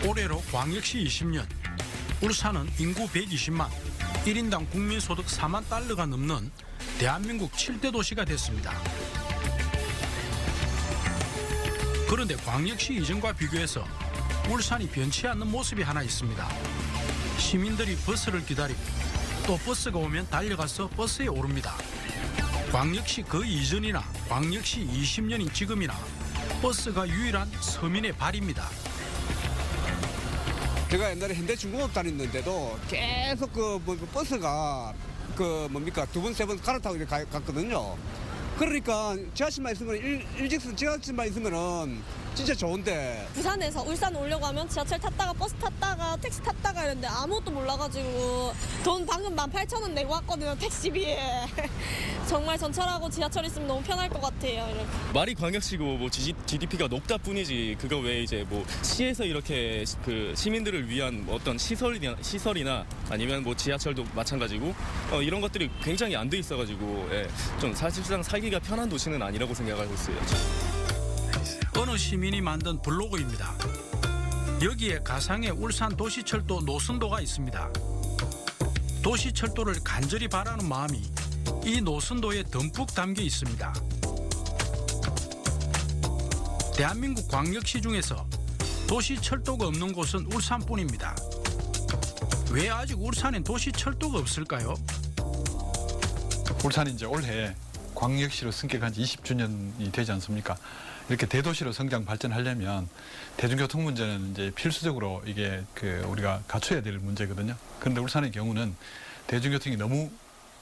올해로 광역시 20년, 울산은 인구 120만, 1인당 국민소득 4만 달러가 넘는 대한민국 7대 도시가 됐습니다. 그런데 광역시 이전과 비교해서 울산이 변치 않는 모습이 하나 있습니다. 시민들이 버스를 기다리고 또 버스가 오면 달려가서 버스에 오릅니다. 광역시 그 이전이나 광역시 20년인 지금이나 버스가 유일한 서민의 발입니다. 제가 옛날에 현대중공업 다녔는데도 계속 버스가 두 번, 세 번 갈아타고 이렇게 갔거든요. 그러니까 지하철만 있으면 일직선 지하철만 있으면은 진짜 좋은데. 부산에서 울산 오려고 하면 지하철 탔다가 버스 탔다가 택시 탔다가 이랬는데 아무것도 몰라가지고 돈 방금 18,000원 내고 왔거든요, 택시비에. 정말 전철하고 지하철 있으면 너무 편할 것 같아요. 이렇게. 말이 광역시고 뭐 GDP가 높다 뿐이지 그거 외에 이제 뭐 시에서 이렇게 그 시민들을 위한 어떤 시설이나 아니면 뭐 지하철도 마찬가지고 이런 것들이 굉장히 안 돼 있어가지고 좀 사실상 살기가 편한 도시는 아니라고 생각하고 있어요. 어느 시민이 만든 블로그입니다. 여기에 가상의 울산 도시철도 노선도가 있습니다. 도시철도를 간절히 바라는 마음이 이 노선도에 듬뿍 담겨 있습니다. 대한민국 광역시 중에서 도시철도가 없는 곳은 울산뿐입니다. 왜 아직 울산엔 도시철도가 없을까요? 울산이 이제 올해 광역시로 승격한 지 20주년이 되지 않습니까? 이렇게 대도시로 성장 발전하려면 대중교통 문제는 이제 필수적으로 이게 우리가 갖춰야 될 문제거든요. 그런데 울산의 경우는 대중교통이 너무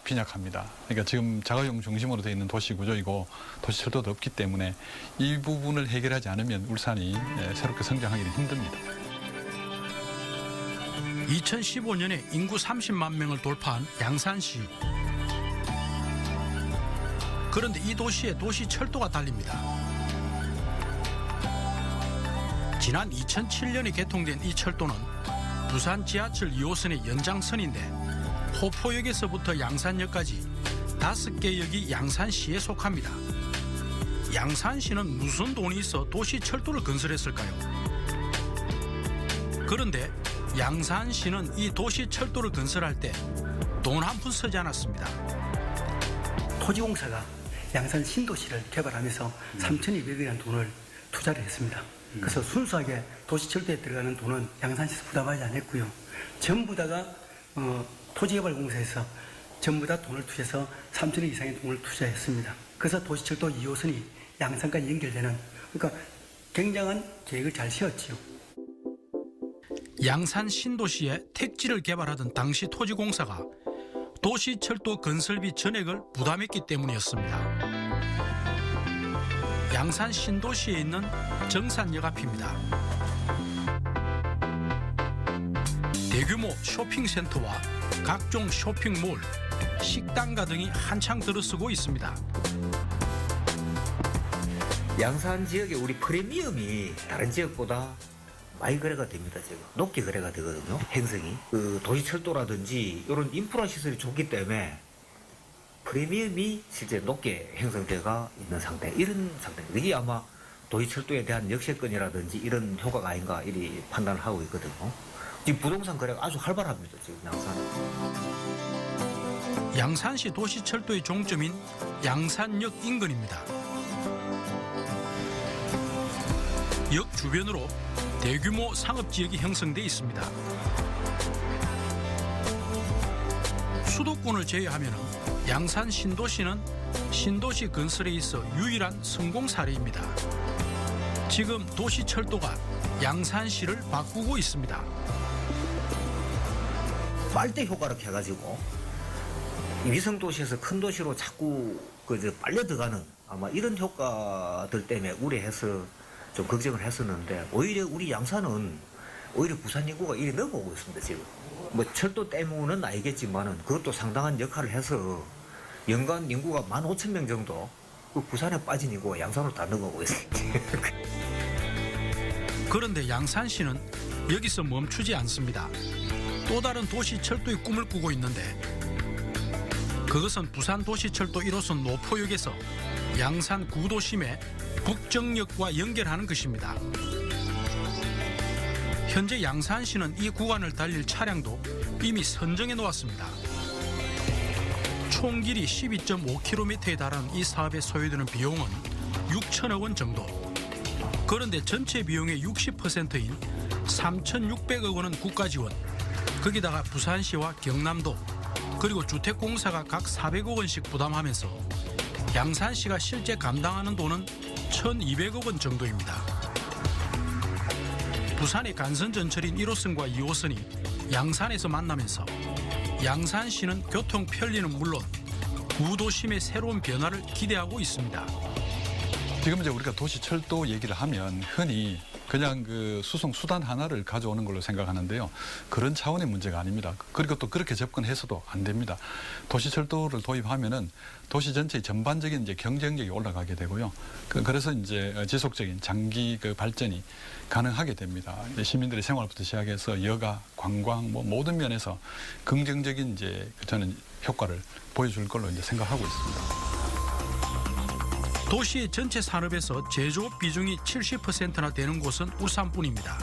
빈약합니다. 그러니까 지금 자가용 중심으로 되어 있는 도시 구조이고 도시철도도 없기 때문에 이 부분을 해결하지 않으면 울산이 새롭게 성장하기는 힘듭니다. 2015년에 인구 30만 명을 돌파한 양산시. 그런데 이 도시에 도시철도가 달립니다. 지난 2007년에 개통된 이 철도는 부산 지하철 2호선의 연장선인데 호포역에서부터 양산역까지 5개 역이 양산시에 속합니다. 양산시는 무슨 돈이 있어 도시철도를 건설했을까요? 그런데 양산시는 이 도시철도를 건설할 때 돈 한 푼 쓰지 않았습니다. 토지공사가 양산 신도시를 개발하면서 3,200억이라는 돈을 투자를 했습니다. 그래서 순수하게 도시철도에 들어가는 돈은 양산시에서 부담하지 않았고요. 전부 다가 토지개발공사에서 전부 다 돈을 투자해서 3천억 이상의 돈을 투자했습니다. 그래서 도시철도 2호선이 양산까지 연결되는, 그러니까 굉장한 계획을 잘 세웠지요. 양산 신도시에 택지를 개발하던 당시 토지공사가 도시철도 건설비 전액을 부담했기 때문이었습니다. 양산 신도시에 있는 정산역 앞입니다. 대규모 쇼핑센터와 각종 쇼핑몰, 식당가 등이 한창 들어서고 있습니다. 양산 지역의 우리 프리미엄이 다른 지역보다 많이 거래가 됩니다. 지금 높게 거래가 되거든요. 행성이 도시철도라든지 이런 인프라 시설이 좋기 때문에 프리미엄이 실제 높게 형성되어 있는 상태, 이런 상태입니다. 이게 아마 도시철도에 대한 역세권이라든지 이런 효과가 아닌가 이리 판단을 하고 있거든요. 지금 부동산 거래가 아주 활발합니다. 지금 양산은. 양산시 도시철도의 종점인 양산역 인근입니다. 역 주변으로 대규모 상업지역이 형성돼 있습니다. 수도권을 제외하면 양산 신도시는 신도시 건설에 있어 유일한 성공 사례입니다. 지금 도시철도가 양산시를 바꾸고 있습니다. 빨대 효과를 해가지고 위성도시에서 큰 도시로 자꾸 빨려 들어가는 아마 이런 효과들 때문에 우려해서 좀 걱정을 했었는데, 오히려 우리 양산은 오히려 부산 인구가 이리 넘어오고 있습니다. 지금 뭐 철도 때문은 아니겠지만은 그것도 상당한 역할을 해서 연간 인구가 15,000명 정도 부산에 빠진 인구가 양산으로 다 넘어오고 있습니다. 그런데 양산시는 여기서 멈추지 않습니다. 또 다른 도시철도의 꿈을 꾸고 있는데, 그것은 부산 도시철도 1호선 노포역에서 양산 구도심의 북정역과 연결하는 것입니다. 현재 양산시는 이 구간을 달릴 차량도 이미 선정해 놓았습니다. 총 길이 12.5km에 달하는 이 사업에 소요되는 비용은 6천억 원 정도. 그런데 전체 비용의 60%인 3,600억 원은 국가 지원, 거기다가 부산시와 경남도 그리고 주택공사가 각 400억 원씩 부담하면서 양산시가 실제 감당하는 돈은 1,200억 원 정도입니다. 부산의 간선전철인 1호선과 2호선이 양산에서 만나면서 양산시는 교통 편리는 물론 구도심의 새로운 변화를 기대하고 있습니다. 지금 이제 우리가 도시철도 얘기를 하면 흔히 그냥 그 수송 수단 하나를 가져오는 걸로 생각하는데요. 그런 차원의 문제가 아닙니다. 그리고 또 그렇게 접근해서도 안 됩니다. 도시철도를 도입하면은 도시 전체의 전반적인 이제 경쟁력이 올라가게 되고요. 그래서 이제 지속적인 장기 그 발전이 가능하게 됩니다. 시민들의 생활부터 시작해서 여가, 관광 뭐 모든 면에서 긍정적인 이제 저는 효과를 보여줄 걸로 이제 생각하고 있습니다. 도시의 전체 산업에서 제조업 비중이 70%나 되는 곳은 울산뿐입니다.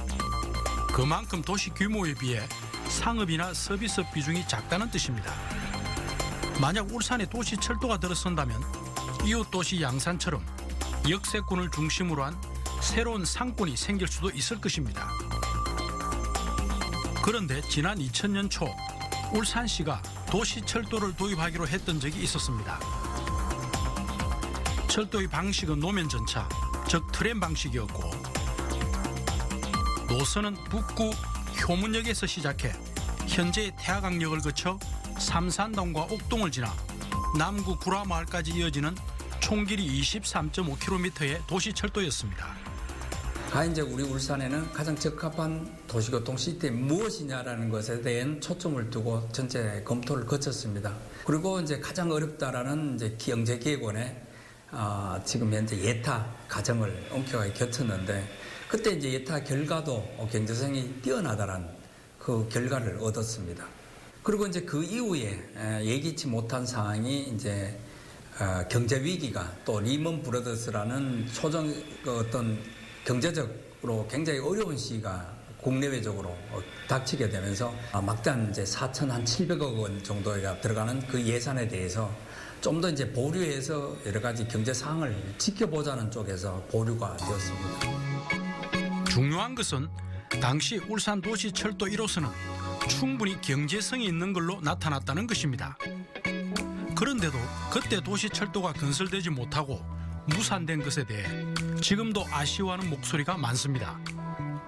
그만큼 도시 규모에 비해 상업이나 서비스업 비중이 작다는 뜻입니다. 만약 울산에 도시철도가 들어선다면 이웃 도시 양산처럼 역세권을 중심으로 한 새로운 상권이 생길 수도 있을 것입니다. 그런데 지난 2000년 초 울산시가 도시철도를 도입하기로 했던 적이 있었습니다. 철도의 방식은 노면전차, 즉 트램 방식이었고 노선은 북구 효문역에서 시작해 현재의 태화강역을 거쳐 삼산동과 옥동을 지나 남구 구라마을까지 이어지는 총 길이 23.5km의 도시철도였습니다. 과연 이제 우리 울산에는 가장 적합한 도시교통 시스템이 무엇이냐라는 것에 대한 초점을 두고 전체 검토를 거쳤습니다. 그리고 이제 가장 어렵다라는 이제 경제기획원에 지금 현재 예타 과정을 엄격하게 거쳤는데 그때 이제 예타 결과도 경제성이 뛰어나다라는 그 결과를 얻었습니다. 그리고 이제 그 이후에 예기치 못한 상황이 이제 경제 위기가 또 리먼 브러더스라는 초정 어떤 경제적으로 굉장히 어려운 시기가 국내외적으로 닥치게 되면서 막단 이제 4,700억 원 정도가 들어가는 그 예산에 대해서 좀 더 이제 보류해서 여러 가지 경제 상황을 지켜보자는 쪽에서 보류가 되었습니다. 중요한 것은 당시 울산 도시철도 1호선은 충분히 경제성이 있는 걸로 나타났다는 것입니다. 그런데도 그때 도시철도가 건설되지 못하고 무산된 것에 대해 지금도 아쉬워하는 목소리가 많습니다.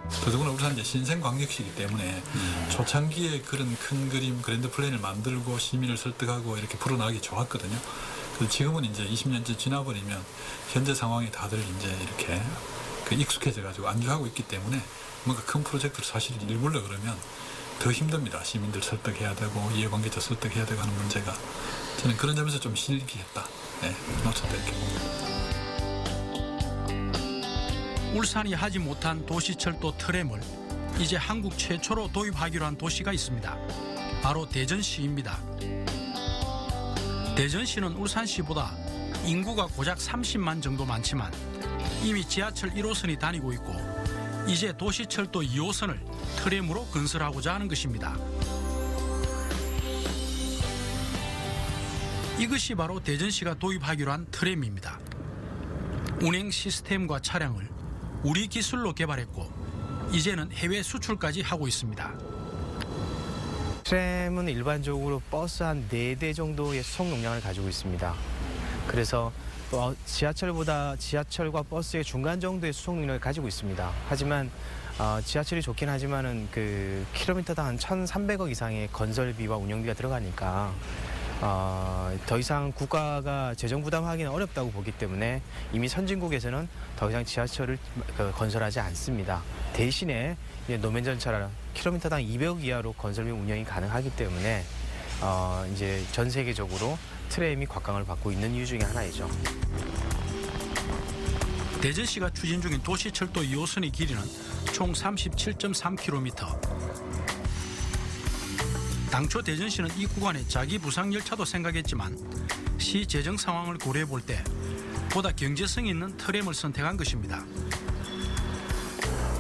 더더구나 울산 이제 신생광역시이기 때문에 초창기에 그런 큰 그림 그랜드 플랜을 만들고 시민을 설득하고 이렇게 풀어나가기 좋았거든요. 그래서 지금은 이제 20년째 지나버리면 현재 상황이 다들 이제 이렇게 익숙해져 가지고 안주하고 있기 때문에 뭔가 큰 프로젝트를 사실 일굴려 그러면 더 힘듭니다. 시민들 설득해야 되고 이해관계자 설득해야 되고 하는 문제가 저는 그런 점에서 좀 실기했다. 네, 놓쳤다 이렇게 봅니다. 울산이 하지 못한 도시철도 트램을 이제 한국 최초로 도입하기로 한 도시가 있습니다. 바로 대전시입니다. 대전시는 울산시보다 인구가 고작 30만 정도 많지만 이미 지하철 1호선이 다니고 있고 이제 도시철도 2호선을 트램으로 건설하고자 하는 것입니다. 이것이 바로 대전시가 도입하기로 한 트램입니다. 운행 시스템과 차량을 우리 기술로 개발했고 이제는 해외 수출까지 하고 있습니다. 트램은 일반적으로 버스 한 4대 정도의 수송 용량을 가지고 있습니다. 그래서 지하철보다 지하철과 버스의 중간 정도의 수송 용량을 가지고 있습니다. 하지만 지하철이 좋긴 하지만은 그 킬로미터당 한 1,300억 이상의 건설비와 운영비가 들어가니까 더 이상 국가가 재정 부담하기는 어렵다고 보기 때문에 이미 선진국에서는 더 이상 지하철을 건설하지 않습니다. 대신에 노면전차라 킬로미터당 200억 이하로 건설비 운영이 가능하기 때문에 이제 전 세계적으로 트램이 곽강을 받고 있는 이유 중에 하나이죠. 대전시가 추진 중인 도시철도 2호선의 길이는 총 37.3km. 당초 대전시는 이 구간에 자기 부상 열차도 생각했지만 시 재정 상황을 고려해 볼 때 보다 경제성이 있는 트램을 선택한 것입니다.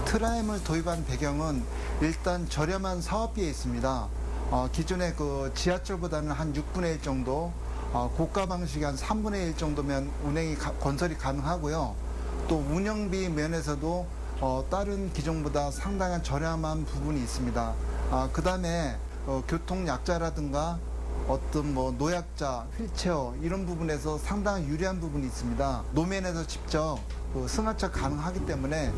트램을 도입한 배경은 일단 저렴한 사업비에 있습니다. 기존의 그 지하철보다는 한 6분의 1 정도, 고가 방식이 한 3분의 1 정도면 건설이 가능하고요. 또 운영비 면에서도 다른 기종보다 상당한 저렴한 부분이 있습니다. 그 다음에 교통 약자라든가 어떤 뭐 노약자, 휠체어 이런 부분에서 상당히 유리한 부분이 있습니다. 노면에서 직접 승하차 가능하기 때문에.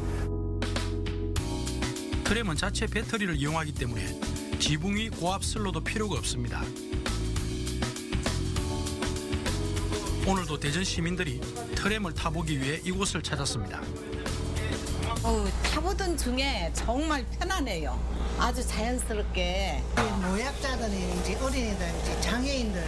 트램은 자체 배터리를 이용하기 때문에 지붕 위 고압 슬로도 필요가 없습니다. 오늘도 대전 시민들이 트램을 타보기 위해 이곳을 찾았습니다. 타보던 중에 정말 편하네요. 아주 자연스럽게. 노약자들이든지 어린이들이든지 장애인들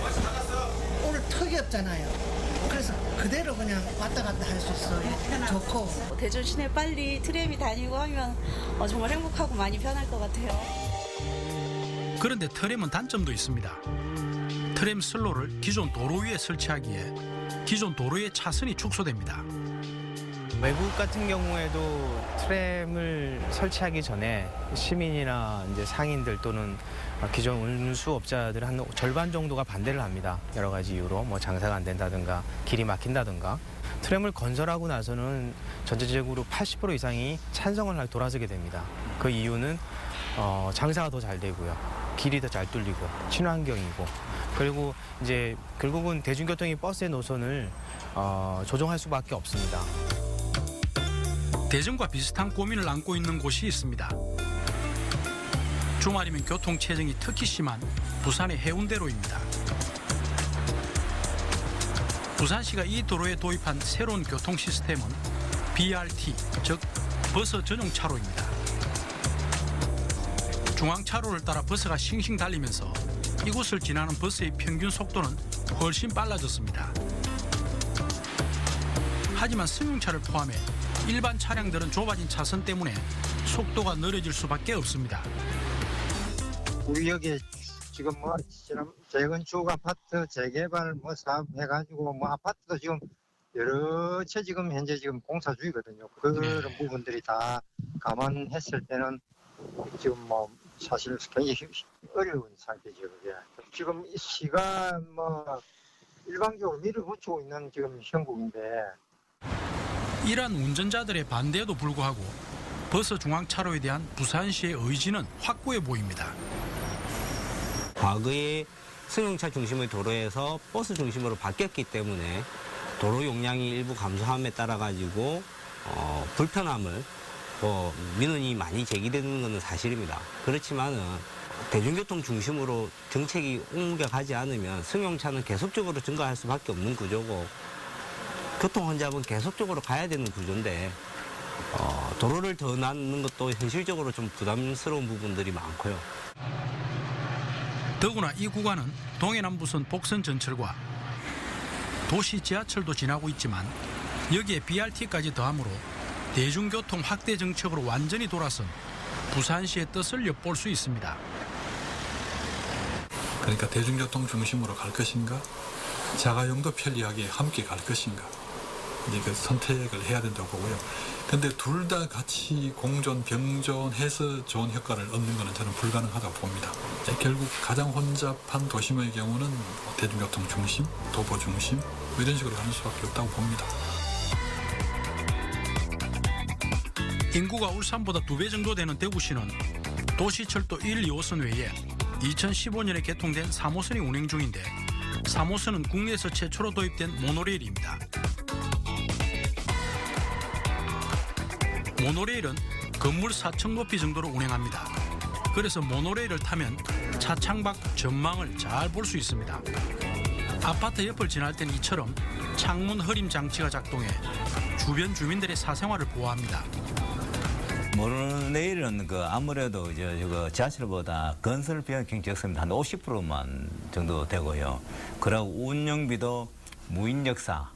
오늘 턱이 없잖아요. 그래서 그대로 그냥 왔다 갔다 할 수 있어요. 좋고. 대전 시내 빨리 트램이 다니고 하면 정말 행복하고 많이 편할 것 같아요. 그런데 트램은 단점도 있습니다. 트램 슬로를 기존 도로 위에 설치하기에 기존 도로의 차선이 축소됩니다. 외국 같은 경우에도 트램을 설치하기 전에 시민이나 이제 상인들 또는 기존 운수업자들 한 절반 정도가 반대를 합니다. 여러 가지 이유로 뭐 장사가 안 된다든가 길이 막힌다든가. 트램을 건설하고 나서는 전체적으로 80% 이상이 찬성을 돌아서게 됩니다. 그 이유는 장사가 더 잘 되고요. 길이 더 잘 뚫리고 친환경이고, 그리고 이제 결국은 대중교통이 버스의 노선을 조정할 수밖에 없습니다. 대전과 비슷한 고민을 안고 있는 곳이 있습니다. 주말이면 교통 체증이 특히 심한 부산의 해운대로입니다. 부산시가 이 도로에 도입한 새로운 교통 시스템은 BRT, 즉 버스 전용 차로입니다. 중앙차로를 따라 버스가 싱싱 달리면서 이곳을 지나는 버스의 평균 속도는 훨씬 빨라졌습니다. 하지만 승용차를 포함해 일반 차량들은 좁아진 차선 때문에 속도가 느려질 수밖에 없습니다. 우리 여기 지금 뭐 재건축 아파트 재개발 뭐 사업 해가지고 뭐 아파트도 지금 여러 채 지금 현재 지금 공사 중이거든요. 그런 부분들이 다 감안했을 때는 지금 뭐 사실 굉장히 어려운 상태죠. 그게. 지금 이 시가 뭐 일방적으로 밀어붙이고 있는 지금 형국인데. 이러한 운전자들의 반대에도 불구하고 버스 중앙차로에 대한 부산시의 의지는 확고해 보입니다. 과거에 승용차 중심의 도로에서 버스 중심으로 바뀌었기 때문에 도로 용량이 일부 감소함에 따라 가지고 불편함을 민원이 많이 제기되는 것은 사실입니다. 그렇지만은 대중교통 중심으로 정책이 옮겨가지 않으면 승용차는 계속적으로 증가할 수밖에 없는 구조고, 교통 혼잡은 계속적으로 가야 되는 구조인데 도로를 더 낳는 것도 현실적으로 좀 부담스러운 부분들이 많고요. 더구나 이 구간은 동해남부선 복선 전철과 도시 지하철도 지나고 있지만 여기에 BRT까지 더함으로 대중교통 확대 정책으로 완전히 돌아선 부산시의 뜻을 엿볼 수 있습니다. 그러니까 대중교통 중심으로 갈 것인가, 자가용도 편리하게 함께 갈 것인가, 이제 그 선택을 해야 된다고 보고요. 근데 둘 다 같이 공존, 병존해서 좋은 효과를 얻는 것은 저는 불가능하다고 봅니다. 결국 가장 혼잡한 도심의 경우는 대중교통 중심, 도보 중심 이런 식으로 가는 수밖에 없다고 봅니다. 인구가 울산보다 2배 정도 되는 대구시는 도시철도 1, 2호선 외에 2015년에 개통된 3호선이 운행 중인데 3호선은 국내에서 최초로 도입된 모노레일입니다. 모노레일은 건물 4층 높이 정도로 운행합니다. 그래서 모노레일을 타면 차창 밖 전망을 잘 볼 수 있습니다. 아파트 옆을 지날 땐 이처럼 창문 흐림 장치가 작동해 주변 주민들의 사생활을 보호합니다. 모노레일은 아무래도 지하철보다 건설 비용이 굉장히 적습니다. 한 50%만 정도 되고요. 그리고 운영비도 무인 역사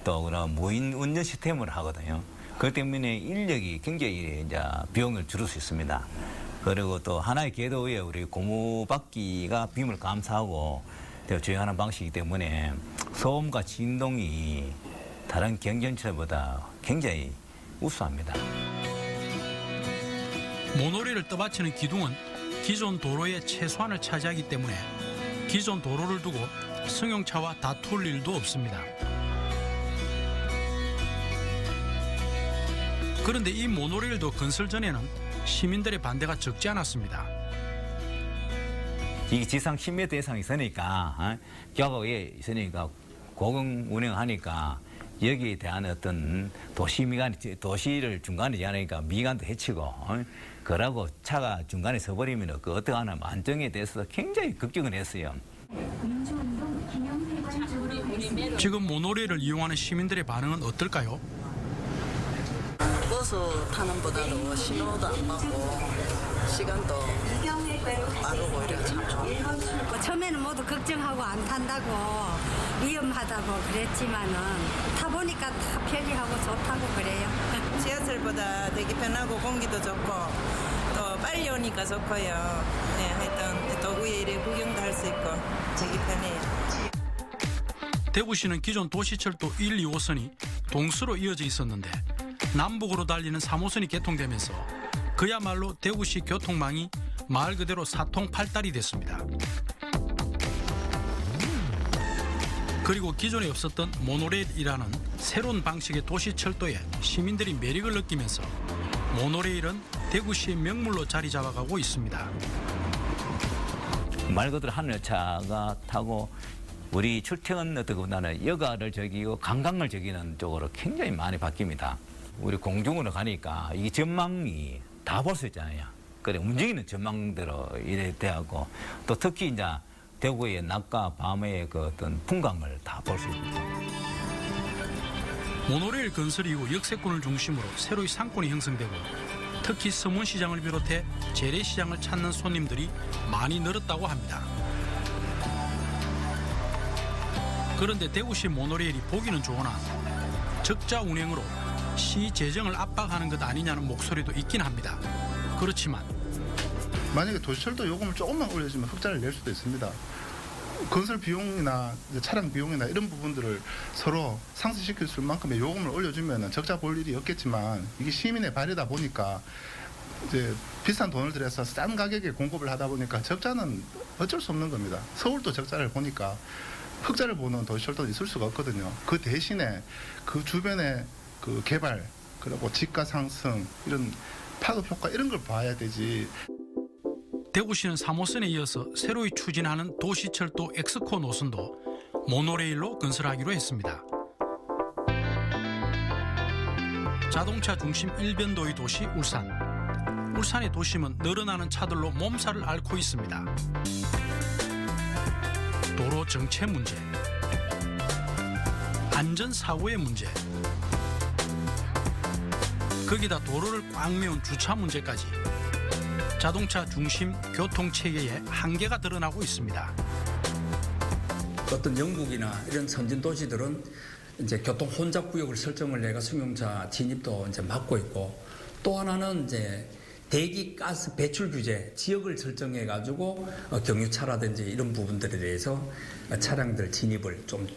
또 그런 무인 운전 시스템을 하거든요. 그렇기 때문에 인력이 굉장히 이제 비용을 줄일 수 있습니다. 그리고 또 하나의 궤도에 우리 고무바퀴가 빔을 감싸고 주행하는 방식이기 때문에 소음과 진동이 다른 경전철보다 굉장히 우수합니다. 모노레일을 떠받치는 기둥은 기존 도로의 최소한을 차지하기 때문에 기존 도로를 두고 승용차와 다툴 일도 없습니다. 그런데 이 모노레일도 건설 전에는 시민들의 반대가 적지 않았습니다. 이 지상 10m 이상이 있으니까 격하게 있으니까 고공 운행하니까 여기에 대한 어떤 도시를 중간에 지하니까 미관도 해치고 그러고 차가 중간에 서버리면 그 어떻게 하나 안정에 대해서 굉장히 걱정을 했어요. 지금 모노레일을 이용하는 시민들의 반응은 어떨까요? 버스 타는 보다도 신호도 안 받고 시간도 빠르고 이래서 참 좋아요. 처음에는 모두 걱정하고 안 탄다고 위험하다고 그랬지만은 타보니까 다 편리하고 좋다고 그래요. 지하철보다 되게 편하고 공기도 좋고 또 빨리 오니까 좋고요. 네, 하여튼 도구에 이래 구경도 할 수 있고 되게 편해요. 대구시는 기존 도시철도 1, 2호선이 동서로 이어져 있었는데 남북으로 달리는 3호선이 개통되면서 그야말로 대구시 교통망이 말 그대로 사통팔달이 됐습니다. 그리고 기존에 없었던 모노레일이라는 새로운 방식의 도시철도에 시민들이 매력을 느끼면서 모노레일은 대구시의 명물로 자리 잡아가고 있습니다. 말 그대로 하늘차가 타고 우리 출퇴근 어떻게 보면 여가를 즐기고 관광을 즐기는 쪽으로 굉장히 많이 바뀝니다. 우리 공중으로 가니까 이 전망이 다 볼 수 있잖아요. 그래 움직이는 전망대로 이래 돼하고 또 특히 이제 대구의 낮과 밤의 그 어떤 풍광을 다 볼 수 있죠. 모노레일 건설 이후 역세권을 중심으로 새로이 상권이 형성되고 특히 서문시장을 비롯해 재래시장을 찾는 손님들이 많이 늘었다고 합니다. 그런데 대구시 모노레일이 보기는 좋으나 적자 운행으로 시 재정을 압박하는 것 아니냐는 목소리도 있긴 합니다. 그렇지만 만약에 도시철도 요금을 조금만 올려주면 흑자를 낼 수도 있습니다. 건설 비용이나 차량 비용이나 이런 부분들을 서로 상쇄시킬 수 만큼의 요금을 올려주면 적자 볼 일이 없겠지만 이게 시민의 발이다 보니까 이제 비싼 돈을 들여서 싼 가격에 공급을 하다 보니까 적자는 어쩔 수 없는 겁니다. 서울도 적자를 보니까 흑자를 보는 도시철도는 있을 수가 없거든요. 그 대신에 그 주변에 그 개발 그리고 지가 상승 이런 파급 효과 이런 걸 봐야 되지. 대구시는 3호선에 이어서 새로이 추진하는 도시철도 엑스코 노선도 모노레일로 건설하기로 했습니다. 자동차 중심 일변도의 도시 울산. 울산의 도심은 늘어나는 차들로 몸살을 앓고 있습니다. 도로 정체 문제, 안전사고의 문제, 거기다 도로를 꽉 메운 주차 문제까지 자동차 중심 교통체계에 한계가 드러나고 있습니다. 어떤 영국이나 이런 선진 도시들은 이제 교통 혼잡 구역을 설정을 해가 승용차 진입도 이제 막고 있고 또 하나는 이제 대기 가스 배출 규제 지역을 설정해 가지고 경유차라든지 이런 부분들에 대해서 차량들 진입을 좀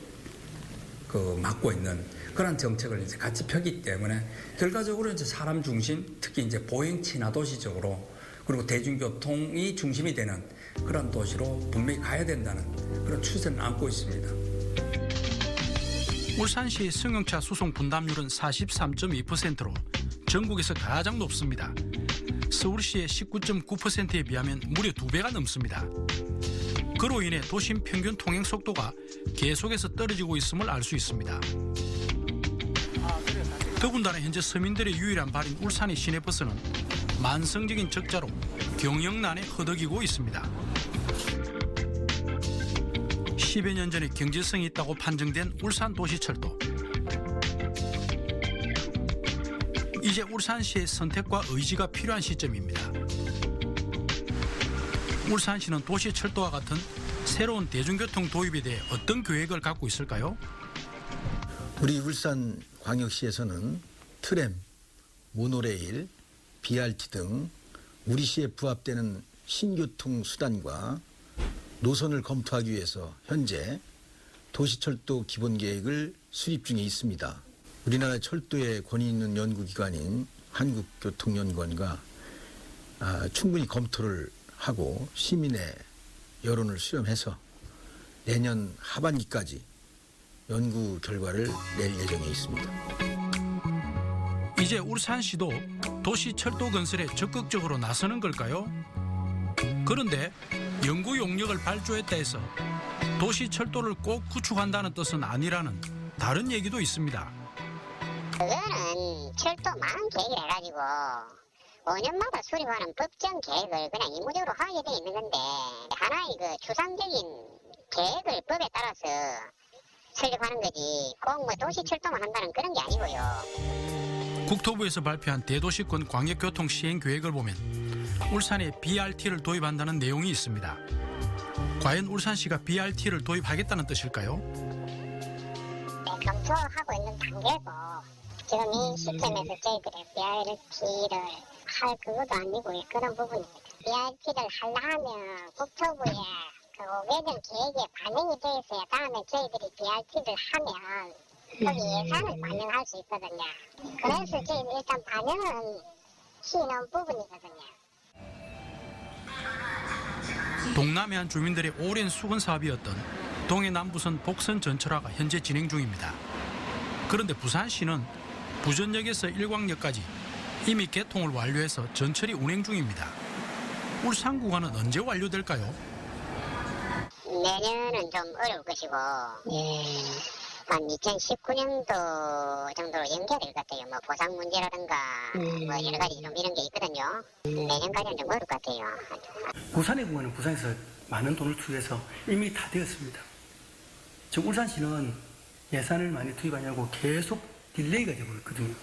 막고 있는 그런 정책을 이제 같이 펴기 때문에 결과적으로 이제 사람 중심 특히 이제 보행 친화 도시적으로 그리고 대중교통이 중심이 되는 그런 도시로 분명히 가야 된다는 그런 추세를 안고 있습니다. 울산시의 승용차 수송 분담률은 43.2%로 전국에서 가장 높습니다. 서울시의 19.9%에 비하면 무려 2배가 넘습니다. 그로 인해 도심 평균 통행 속도가 계속해서 떨어지고 있음을 알 수 있습니다. 더군다나 현재 서민들의 유일한 발인 울산의 시내버스는 만성적인 적자로 경영난에 허덕이고 있습니다. 10여 년 전에 경제성이 있다고 판정된 울산 도시철도. 이제 울산시의 선택과 의지가 필요한 시점입니다. 울산시는 도시철도와 같은 새로운 대중교통 도입에 대해 어떤 계획을 갖고 있을까요? 우리 울산광역시에서는 트램, 모노레일, BRT 등 우리 시에 부합되는 신교통 수단과 노선을 검토하기 위해서 현재 도시철도 기본계획을 수립 중에 있습니다. 우리나라 철도의 권위 있는 연구기관인 한국교통연구원과 충분히 검토를 하고 시민의 여론을 수렴해서 내년 하반기까지 연구 결과를 낼 예정에 있습니다. 이제 울산시도 도시철도 건설에 적극적으로 나서는 걸까요? 그런데 연구 용역을 발주했다 해서 도시철도를 꼭 구축한다는 뜻은 아니라는 다른 얘기도 있습니다. 그거는 철도 많은 계획을 해가지고 5년마다 수립하는 법정 계획을 그냥 의무적으로 하게 돼 있는 건데 하나의 그 추상적인 계획을 법에 따라서 설립하는 거지 꼭 뭐 도시철도만 한다는 그런 게 아니고요. 국토부에서 발표한 대도시권 광역교통 시행 계획을 보면 울산에 BRT를 도입한다는 내용이 있습니다. 과연 울산시가 BRT를 도입하겠다는 뜻일까요? 네, 검토하고 있는 단계고 지금 이 시점에서 저희들이 BRT를 할 그것도 아니고 그런 부분입니다. BRT를 하려면 국토부에 그 5개년 계획에 반영이 되어 있어야 다음에 저희들이 BRT를 하면 거기 예산을 반영할 수 있거든요. 그래서 저희 일단 반영은 시는 부분이거든요. 동남해안 주민들의 오랜 수건 사업이었던 동해남부선 복선 전철화가 현재 진행 중입니다. 그런데 부산시는 부전역에서 일광역까지 이미 개통을 완료해서 전철이 운행 중입니다. 울산 구간은 언제 완료될까요? 내년은 좀 어려울 것이고 한 2019년도 정도로 연결될 것 같아요. 뭐 보상 문제라든가 뭐 여러 가지 좀 이런 게 있거든요. 내년까지는 좀 어려울 것 같아요. 부산의 구간은 부산에서 많은 돈을 투입해서 이미 다 되었습니다. 지금 울산시는 예산을 많이 투입하냐고 계속 딜레이가 되고 있거든요.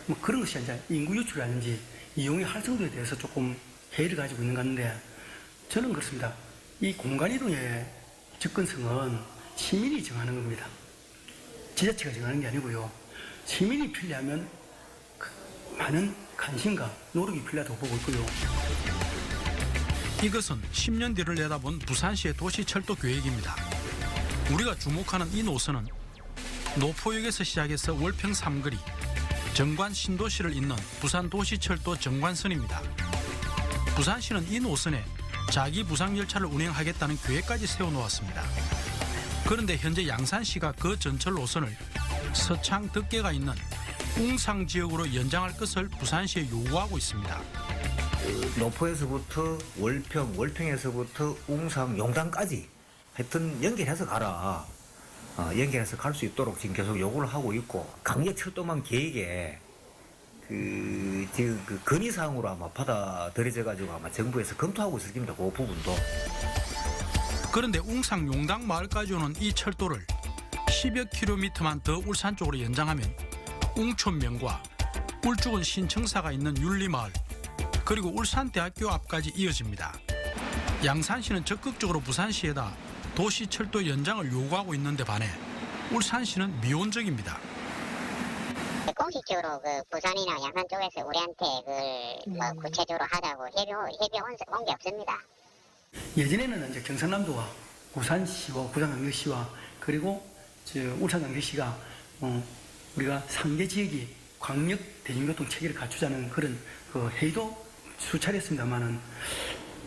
뭐 그런 것이 이제 인구 유출이라든지 이용의 활성도에 대해서 조금 해이를 가지고 있는 것 같은데 저는 그렇습니다. 이 공간이동의 접근성은 시민이 정하는 겁니다. 지자체가 정하는 게 아니고요. 시민이 필요하면 많은 관심과 노력이 필요하다고 보고 있고요. 이것은 10년 뒤를 내다본 부산시의 도시철도 계획입니다. 우리가 주목하는 이 노선은 노포역에서 시작해서 월평 삼거리, 정관 신도시를 잇는 부산 도시철도 정관선입니다. 부산시는 이 노선에 자기 부상열차를 운행하겠다는 계획까지 세워놓았습니다. 그런데 현재 양산시가 그 전철 노선을 서창 덕계가 있는 웅상 지역으로 연장할 것을 부산시에 요구하고 있습니다. 노포에서부터 월평, 월평에서부터 웅상, 용당까지 하여튼 연결해서 가라. 연결해서 갈 수 있도록 지금 계속 요구를 하고 있고 강력철도망 계획에 지금 그 건의사항으로 아마 받아들여져 가지고 아마 정부에서 검토하고 있을 겁니다. 그 부분도. 그런데 웅상 용당 마을까지 오는 이 철도를 10여 킬로미터만 더 울산 쪽으로 연장하면 웅촌면과 울주군 신청사가 있는 윤리마을 그리고 울산대학교 앞까지 이어집니다. 양산시는 적극적으로 부산시에다 도시철도 연장을 요구하고 있는데 반해 울산시는 미온적입니다. 공식적으로 그 부산이나 양산 쪽에서 우리한테 그걸 뭐 구체적으로 하자고 협의 온 게 없습니다. 예전에는 이제 경상남도와 부산시와 부산광역시와 그리고 울산광역시가 우리가 3개 지역이 광역 대중교통 체계를 갖추자는 그런 그 회의도 수차례 했습니다만은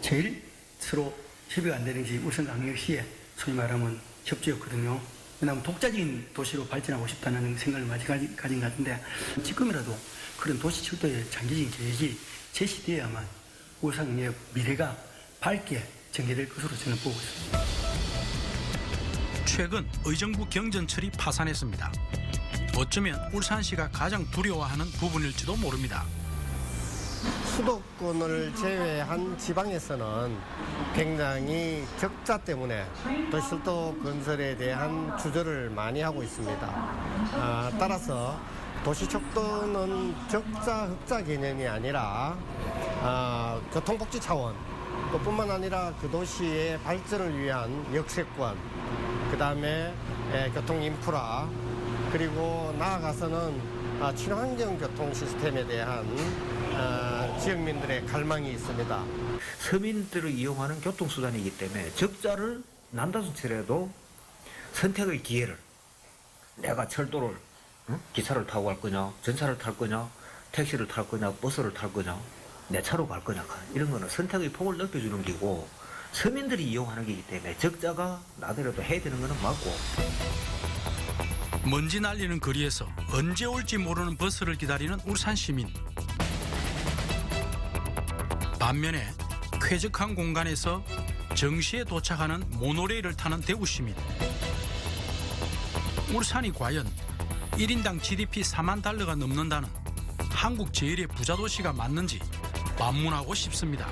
제일 서로 협의가 안 되는 게 울산광역시의 소위 말하면 협조였거든요. 왜냐하면 독자적인 도시로 발전하고 싶다는 생각을 많이 가진 것 같은데 지금이라도 그런 도시철도의 장기적인 계획이 제시되어야만 울산의 미래가 밝게 전개될 것으로 저는 보고 있습니다. 최근 의정부 경전철이 파산했습니다. 어쩌면 울산시가 가장 두려워하는 부분일지도 모릅니다. 수도권을 제외한 지방에서는 굉장히 적자 때문에 도시철도 건설에 대한 주저를 많이 하고 있습니다. 따라서 도시철도는 적자 흑자 개념이 아니라 교통복지 차원 뿐만 아니라 그 도시의 발전을 위한 역세권, 그 다음에 교통 인프라, 그리고 나아가서는 친환경 교통 시스템에 대한 지역민들의 갈망이 있습니다. 서민들을 이용하는 교통수단이기 때문에 적자를 난다고 치더라도 선택의 기회를 내가 철도를 기차를 타고 갈 거냐, 전차를 탈 거냐, 택시를 탈 거냐, 버스를 탈 거냐 내 차로 갈 거냐 이런 거는 선택의 폭을 넓혀주는 게고 서민들이 이용하는 게이기 때문에 적자가 나더라도 해야 되는 거는 맞고. 먼지 날리는 거리에서 언제 올지 모르는 버스를 기다리는 울산 시민. 반면에 쾌적한 공간에서 정시에 도착하는 모노레일을 타는 대구 시민. 울산이 과연 1인당 GDP 4만 달러가 넘는다는 한국 제일의 부자 도시가 맞는지 반문하고 싶습니다.